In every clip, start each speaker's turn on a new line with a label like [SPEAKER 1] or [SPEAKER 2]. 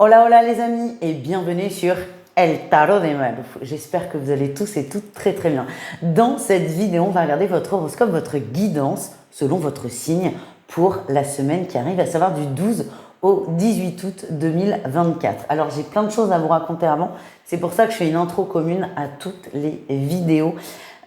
[SPEAKER 1] Hola hola les amis et bienvenue sur El Tarot de Maluf. J'espère que vous allez tous et toutes très très bien. Dans cette vidéo, on va regarder votre horoscope, votre guidance selon votre signe pour la semaine qui arrive, à savoir du 12 au 18 août 2024. Alors j'ai plein de choses à vous raconter avant, c'est pour ça que je fais une intro commune à toutes les vidéos.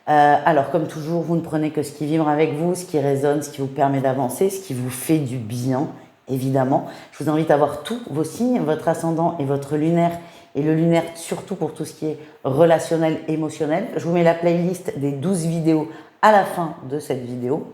[SPEAKER 1] Alors comme toujours, vous ne prenez que ce qui vibre avec vous, ce qui résonne, ce qui vous permet d'avancer, ce qui vous fait du bien. Évidemment, je vous invite à voir tous vos signes, votre ascendant et votre lunaire, et le lunaire surtout pour tout ce qui est relationnel, émotionnel. Je vous mets la playlist des 12 vidéos à la fin de cette vidéo.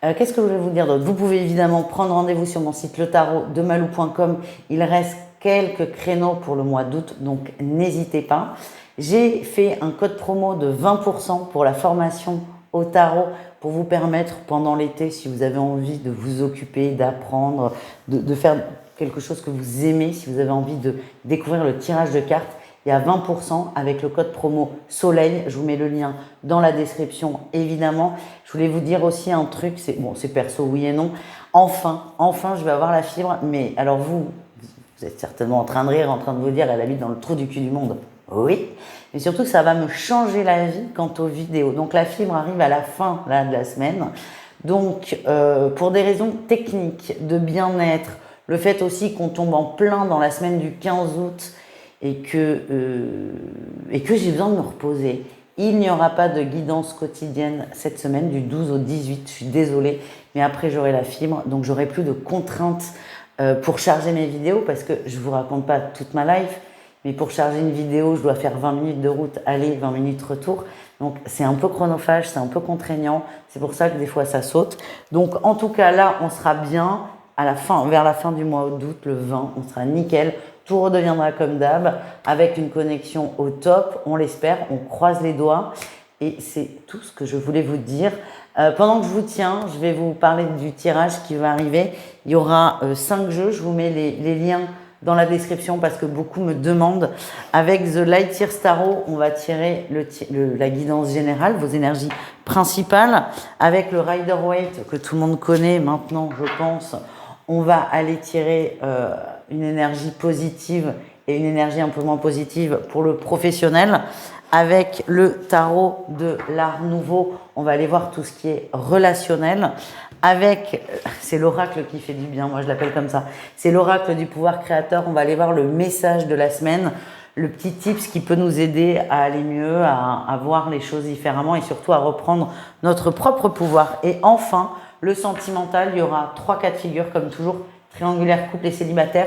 [SPEAKER 1] Qu'est-ce que je vais vous dire d'autre? Vous pouvez évidemment prendre rendez-vous sur mon site letarotdemalou.com. Il reste quelques créneaux pour le mois d'août, donc n'hésitez pas. J'ai fait un code promo de 20% pour la formation au tarot pour vous permettre pendant l'été, si vous avez envie de vous occuper, d'apprendre, de faire quelque chose que vous aimez, si vous avez envie de découvrir le tirage de cartes, il y a 20% avec le code promo Soleil. Je vous mets le lien dans la description, évidemment. Je voulais vous dire aussi un truc, c'est perso, oui et non. Enfin, je vais avoir la fibre, mais alors vous êtes certainement en train de rire, en train de vous dire, elle habite dans le trou du cul du monde. Oui, mais surtout ça va me changer la vie quant aux vidéos. Donc la fibre arrive à la fin là, de la semaine. Donc pour des raisons techniques, de bien-être, le fait aussi qu'on tombe en plein dans la semaine du 15 août et que j'ai besoin de me reposer, il n'y aura pas de guidance quotidienne cette semaine du 12 au 18. Je suis désolée, mais après j'aurai la fibre, donc j'aurai plus de contraintes pour charger mes vidéos parce que je ne vous raconte pas toute ma life. Mais pour charger une vidéo, je dois faire 20 minutes de route, aller, 20 minutes retour. Donc, c'est un peu chronophage, c'est un peu contraignant. C'est pour ça que des fois, ça saute. Donc, en tout cas, là, on sera bien à la fin, vers la fin du mois d'août, le 20, on sera nickel. Tout redeviendra comme d'hab, avec une connexion au top. On l'espère, on croise les doigts. Et c'est tout ce que je voulais vous dire. Pendant que je vous tiens, je vais vous parler du tirage qui va arriver. Il y aura 5 jeux. Je vous mets les liens dans la description parce que beaucoup me demandent. Avec The Light Year Tarot, on va tirer la guidance générale, vos énergies principales. Avec le Rider Waite que tout le monde connaît maintenant, je pense, on va aller tirer une énergie positive et une énergie un peu moins positive pour le professionnel. Avec le tarot de l'Art Nouveau, on va aller voir tout ce qui est relationnel. Avec, c'est l'oracle qui fait du bien, moi je l'appelle comme ça, c'est l'oracle du pouvoir créateur. On va aller voir le message de la semaine, le petit tips qui peut nous aider à aller mieux, à voir les choses différemment et surtout à reprendre notre propre pouvoir. Et enfin, le sentimental, il y aura 3 cas de figure comme toujours, triangulaire, couple et célibataire.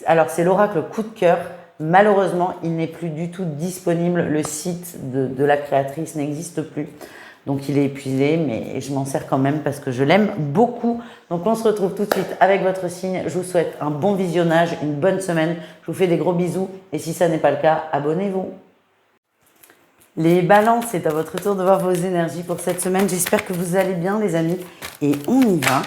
[SPEAKER 1] Alors c'est l'oracle coup de cœur. Malheureusement, il n'est plus du tout disponible. Le site de la créatrice n'existe plus. Donc il est épuisé, mais je m'en sers quand même parce que je l'aime beaucoup. Donc on se retrouve tout de suite avec votre signe. Je vous souhaite un bon visionnage, une bonne semaine. Je vous fais des gros bisous. Et si ça n'est pas le cas, abonnez-vous. Les balances, c'est à votre tour de voir vos énergies pour cette semaine. J'espère que vous allez bien les amis. Et on y va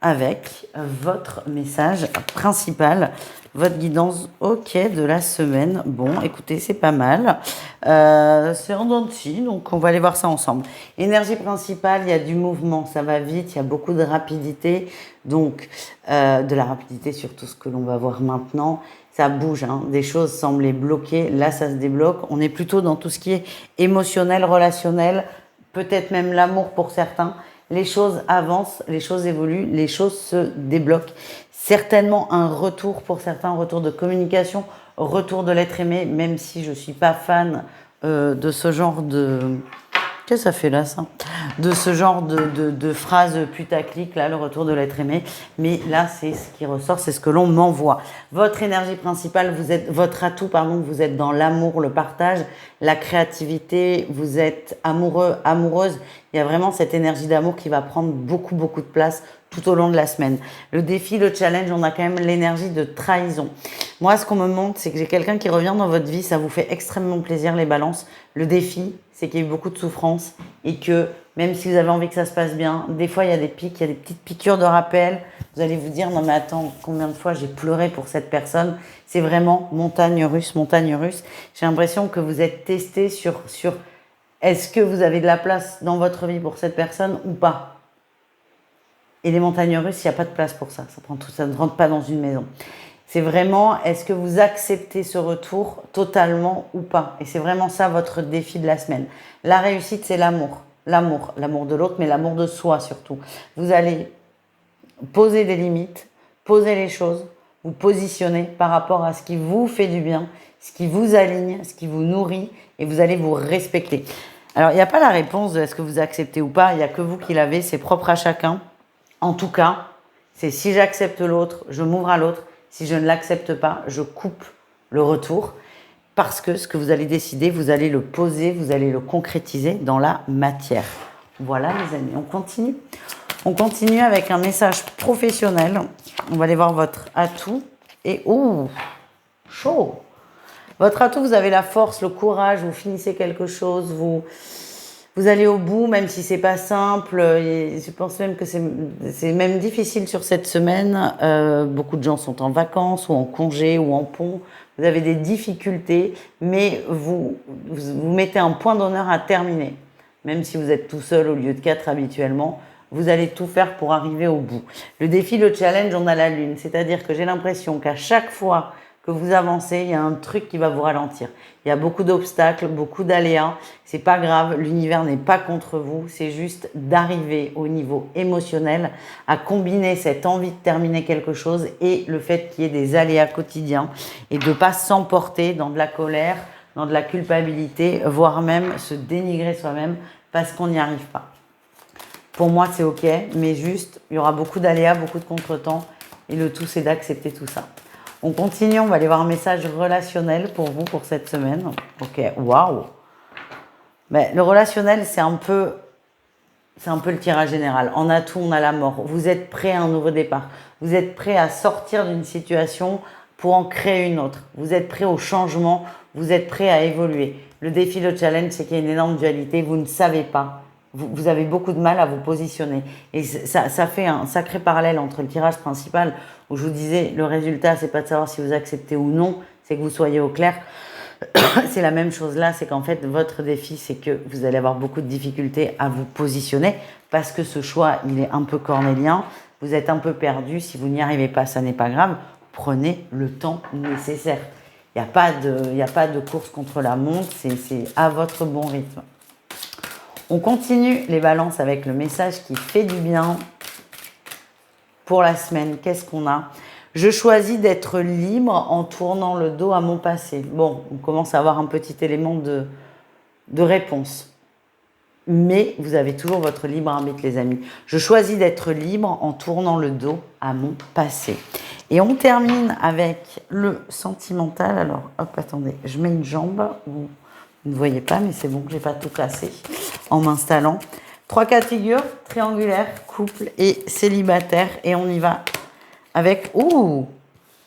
[SPEAKER 1] avec votre message principal. Votre guidance, ok, de la semaine. Bon, écoutez, c'est pas mal. C'est en dents de scie, donc on va aller voir ça ensemble. Énergie principale, il y a du mouvement, ça va vite, il y a beaucoup de rapidité. Donc, de la rapidité sur tout ce que l'on va voir maintenant. Ça bouge, hein. Des choses semblaient bloquées. Là, ça se débloque. On est plutôt dans tout ce qui est émotionnel, relationnel, peut-être même l'amour pour certains. Les choses avancent, les choses évoluent, les choses se débloquent. Certainement un retour pour certains, retour de communication, retour de l'être aimé, même si je ne suis pas fan de ce genre de... Qu'est-ce que ça fait là, ça? De ce genre de phrases putaclic, là, le retour de l'être aimé. Mais là, c'est ce qui ressort, c'est ce que l'on m'envoie. Votre énergie principale, votre atout, pardon, vous êtes dans l'amour, le partage, la créativité, vous êtes amoureux, amoureuse. Il y a vraiment cette énergie d'amour qui va prendre beaucoup, beaucoup de place tout au long de la semaine. Le défi, le challenge, on a quand même l'énergie de trahison. Moi, ce qu'on me montre, c'est que j'ai quelqu'un qui revient dans votre vie, ça vous fait extrêmement plaisir, les balances. Le défi, c'est qu'il y a eu beaucoup de souffrance et que même si vous avez envie que ça se passe bien, des fois, il y a des pics, il y a des petites piqûres de rappel. Vous allez vous dire, non mais attends, combien de fois j'ai pleuré pour cette personne? C'est vraiment montagne russe, montagne russe. J'ai l'impression que vous êtes testé sur est-ce que vous avez de la place dans votre vie pour cette personne ou pas? Et les montagnes russes, il n'y a pas de place pour ça. Ça ne rentre pas dans une maison. C'est vraiment, est-ce que vous acceptez ce retour totalement ou pas? Et c'est vraiment ça votre défi de la semaine. La réussite, c'est l'amour. L'amour de l'autre, mais l'amour de soi surtout. Vous allez poser des limites, poser les choses, vous positionner par rapport à ce qui vous fait du bien, ce qui vous aligne, ce qui vous nourrit, et vous allez vous respecter. Alors, il n'y a pas la réponse de est-ce que vous acceptez ou pas, il n'y a que vous qui l'avez, c'est propre à chacun. En tout cas, c'est si j'accepte l'autre, je m'ouvre à l'autre. Si je ne l'accepte pas, je coupe le retour. Parce que ce que vous allez décider, vous allez le poser, vous allez le concrétiser dans la matière. Voilà les amis, on continue. On continue avec un message professionnel. On va aller voir votre atout. Et chaud. Votre atout, vous avez la force, le courage, vous finissez quelque chose, vous allez au bout, même si c'est pas simple. Et je pense même que c'est même difficile sur cette semaine. Beaucoup de gens sont en vacances ou en congé ou en pont. Vous avez des difficultés, mais vous mettez un point d'honneur à terminer. Même si vous êtes tout seul au lieu de 4 habituellement, vous allez tout faire pour arriver au bout. Le défi, le challenge, on a la lune. C'est-à-dire que j'ai l'impression qu'à chaque fois que vous avancez, il y a un truc qui va vous ralentir. Il y a beaucoup d'obstacles, beaucoup d'aléas. C'est pas grave, l'univers n'est pas contre vous. C'est juste d'arriver au niveau émotionnel à combiner cette envie de terminer quelque chose et le fait qu'il y ait des aléas quotidiens et de pas s'emporter dans de la colère, dans de la culpabilité, voire même se dénigrer soi-même parce qu'on n'y arrive pas. Pour moi, c'est ok, mais juste, il y aura beaucoup d'aléas, beaucoup de contretemps et le tout, c'est d'accepter tout ça. On continue, on va aller voir un message relationnel pour vous pour cette semaine. Ok, waouh. Mais le relationnel, c'est un peu le tirage général. En atout, on a la mort. Vous êtes prêt à un nouveau départ. Vous êtes prêt à sortir d'une situation pour en créer une autre. Vous êtes prêt au changement. Vous êtes prêt à évoluer. Le défi, le challenge, c'est qu'il y a une énorme dualité. Vous ne savez pas. Vous avez beaucoup de mal à vous positionner. Et ça fait un sacré parallèle entre le tirage principal, où je vous disais, le résultat, c'est pas de savoir si vous acceptez ou non, c'est que vous soyez au clair. C'est la même chose là, c'est qu'en fait, votre défi, c'est que vous allez avoir beaucoup de difficultés à vous positionner, parce que ce choix, il est un peu cornélien. Vous êtes un peu perdu. Si vous n'y arrivez pas, ça n'est pas grave. Prenez le temps nécessaire. Il n'y a pas de course contre la montre, c'est à votre bon rythme. On continue les balances avec le message qui fait du bien pour la semaine. Qu'est-ce qu'on a? Je choisis d'être libre en tournant le dos à mon passé. Bon, on commence à avoir un petit élément de réponse. Mais vous avez toujours votre libre arbitre, les amis. Je choisis d'être libre en tournant le dos à mon passé. Et on termine avec le sentimental. Alors, hop, attendez, je mets une jambe. Vous ne voyez pas, mais c'est bon, je n'ai pas tout cassé en m'installant. 3 cas de figure, triangulaire, couple et célibataire. Et on y va avec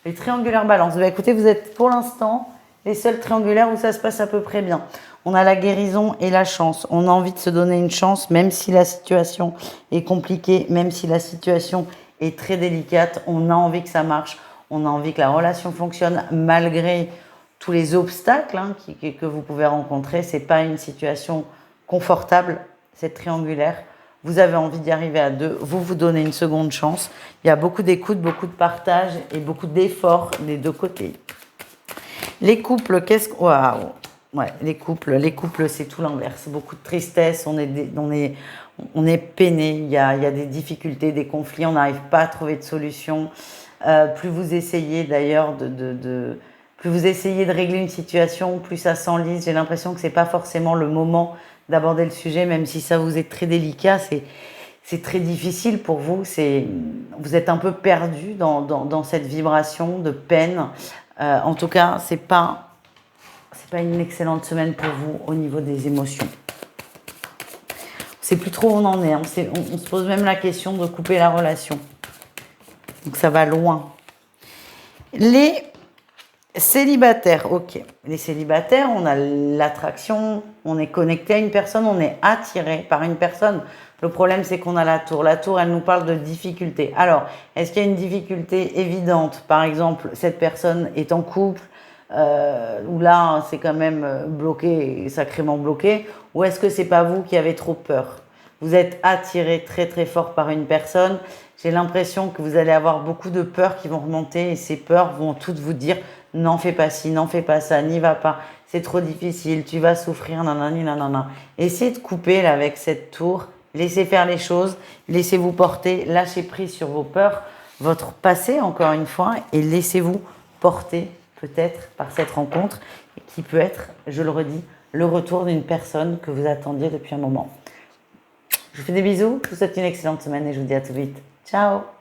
[SPEAKER 1] les triangulaires balance. Bah, écoutez, vous êtes pour l'instant les seuls triangulaires où ça se passe à peu près bien. On a la guérison et la chance. On a envie de se donner une chance, même si la situation est compliquée, même si la situation est très délicate. On a envie que ça marche. On a envie que la relation fonctionne malgré tous les obstacles que vous pouvez rencontrer. C'est pas une situation confortable, cette triangulaire. Vous avez envie d'y arriver à 2, vous donnez une seconde chance. Il y a beaucoup d'écoute, beaucoup de partage et beaucoup d'efforts des 2 côtés. Les couples, waouh. Ouais, les couples, c'est tout l'inverse. Beaucoup de tristesse, on est peiné, il y a des difficultés, des conflits, on n'arrive pas à trouver de solution. Plus vous essayez d'ailleurs plus vous essayez de régler une situation, plus ça s'enlise. J'ai l'impression que c'est pas forcément le moment d'aborder le sujet, même si ça vous est très délicat. C'est très difficile pour vous. Vous êtes un peu perdu dans cette vibration de peine. En tout cas, c'est pas une excellente semaine pour vous au niveau des émotions. On sait plus trop où on en est. On se pose même la question de couper la relation. Donc ça va loin. Les célibataire, ok. Les célibataires, on a l'attraction, on est connecté à une personne, on est attiré par une personne. Le problème, c'est qu'on a la tour. La tour, elle nous parle de difficultés. Alors, est-ce qu'il y a une difficulté évidente? Par exemple, cette personne est en couple, où là, c'est quand même bloqué, sacrément bloqué. Ou est-ce que c'est pas vous qui avez trop peur? Vous êtes attiré très très fort par une personne, J'ai l'impression que vous allez avoir beaucoup de peurs qui vont remonter et ces peurs vont toutes vous dire n'en fais pas ci, n'en fais pas ça, n'y va pas, c'est trop difficile, tu vas souffrir, nanani, nanana. Essayez de couper là, avec cette tour, laissez faire les choses, laissez-vous porter, lâchez prise sur vos peurs, votre passé encore une fois, et laissez-vous porter peut-être par cette rencontre qui peut être, je le redis, le retour d'une personne que vous attendiez depuis un moment. Je vous fais des bisous, je vous souhaite une excellente semaine et je vous dis à tout vite. Ciao!